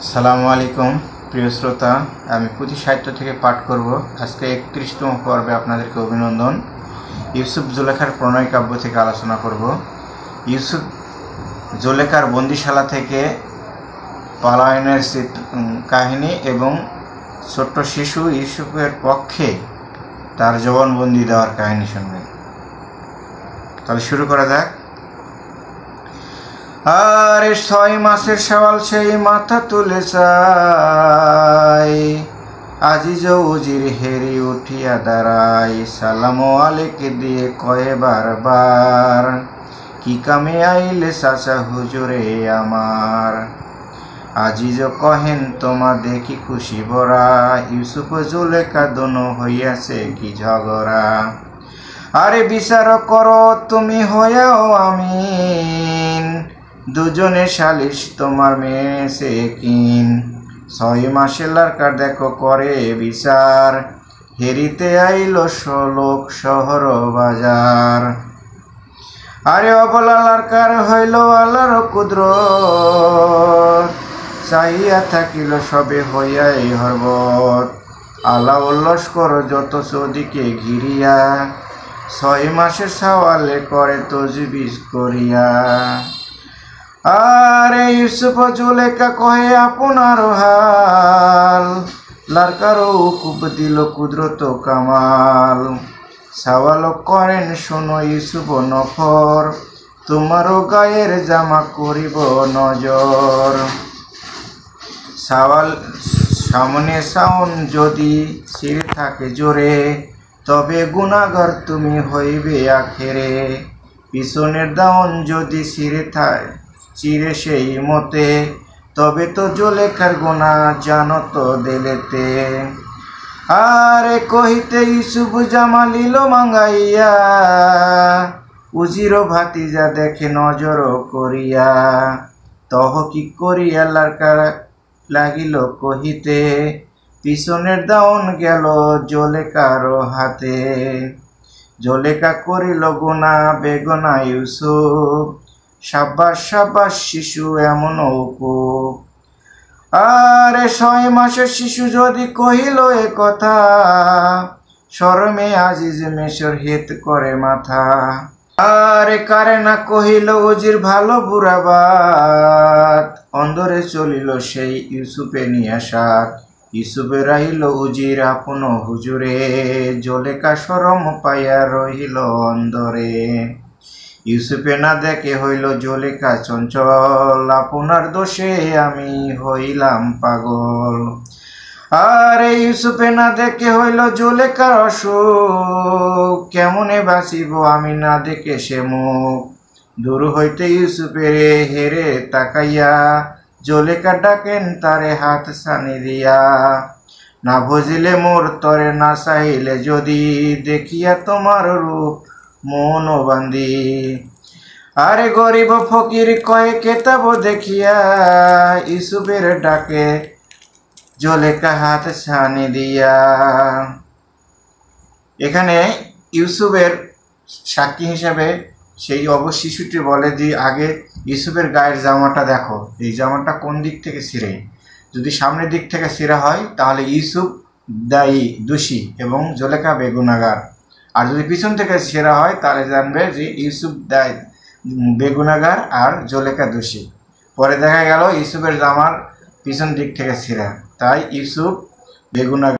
আসসালামু আলাইকুম প্রিয় শ্রোতা, আমি পুঁথি সাহিত্য থেকে পাঠ করব। আজকে 31তম পর্বে আপনাদেরকে অভিনন্দন। ইউসুফ জুলেখার প্রণয় কাব্য থেকে আলোচনা করব। ইউসুফ জুলেখার বন্দিশালা থেকে পলায়নের কাহিনী এবং ছোট্ট শিশু ইউসুফের পক্ষে তার জবানবন্দি দেওয়ার কাহিনী শুনবেন। তাহলে শুরু করা যাক। আরে 6 মাসের সওয়াল সেই মাথা তুলে চাই, আজিজ উজির হেরি উঠিয়া দাঁড়াই, সালাম আলেক দিয়ে কয়ে বারবার, কি কামে আইলে চাচা হুজুরে আমার। আজিজ কহেন তোমা দেখি খুশি ভরা, ইউসুফ জুলেখা দোনো হইয়াছে কি ঝগড়া। আরে বিচার করো তুমি হয়েও আমিন, দুজনে সালিশ তোমার মেয়েছে কিন। 6 মাসের লারকার দেখো করে বিচার, হেরিতে আইল লোক শহর বাজার। আরে অবলা লারকার হইল আল্লাহর কুদরত, চাহিয়া থাকিল সবে হইয়া এই হরবত। আল্লাহ লস্কর যত চৌদিকে ঘিরিয়া, 6 মাসের সওয়ালে করে তজবিজ করিয়া। আরে ইউসুফ জুলেখা কহে আপনার হাল, লারকারও খুব দিল কুদরত কামাল। সওয়াল করেন শোনো ইউসুফ নফর, তোমারও গায়ের জামা করিব নজর। সওয়াল সামনে সাউন যদি ছিঁড়ে থাকে জোরে, তবে গুনাহগার তুমি হইবে আখেরে। পিছনের দাউন যদি চিরে সেই মতে, তবে তো জুলেখার গুনাহ জানো তো দিলেতে। আরে কহিতে ইউসুফ জামা লিল মাঙ্গাইয়া, উজির ভাতিজা দেখে নজর করিয়া। তহ কি করিয়া লারকার লাগিল কহিতে, পিছনের দাউন গেল জুলেখার হাতে। জুলেখা করিল গুনাহ বেগুনা ইউসুফ, সাব্বাস সাব্বাস শিশু এমন উকুব। আরে 6 মাসের শিশু যদি কহিল এ কথা, শরমে আজিজ মেশর হেত করে মাথা। আরে কারে না কহিল উজির ভালো বুড়া বাত, অন্দরে চলিল সেই ইউসুফে নিয়াসাত। ইউসুফে রাহিল উজির আপন হুজুরে, জুলেখা শরম পাইয়া রহিল অন্দরে। ইউসুফে না দেখে হইল জুলেখা চঞ্চল, আপনার দোষে আমি হইলাম পাগল। আরে ইউসুফে না দেখে হইল জুলেখার অসুখ, কেমনে বাঁচিব আমি না দেখে সে মুখ। দূর হইতে ইউসুফের হেরে তাকাইয়া, জুলেখা ডাকেন তারে হাত ছানি দিয়া। না বুঝিলে মোর তরে না চাইলে যদি, দেখিয়া তোমার রূপ মন বান্দি। আরে গরিব ফকির কয়ে কেতাব দেখিয়া, ইউসুফের ডাকে জুলেখা হাত ছানি দিয়া। এখানে ইউসুফের সাক্ষী হিসাবে সেই শিশুটি বলে যে আগে ইউসুফের গায়ের জামাটা দেখো, এই জামাটা কোন দিক থেকে ছিঁড়ে। যদি সামনের দিক থেকে ছিঁড়া হয় তাহলে ইউসুফ দায়ী দোষী এবং জুলেখা বেগুনাগার। আর যদি পিছন থেকে ছেঁড়া হয় তাহলে জানবে যে ইউসুফ দায়ী বেগুনাগার আর জুলেখা দোষী। পরে দেখা গেল ইউসুফের জামার পিছন দিক থেকে ছিঁড়া, তাই ইউসুফ বেগুনাগার।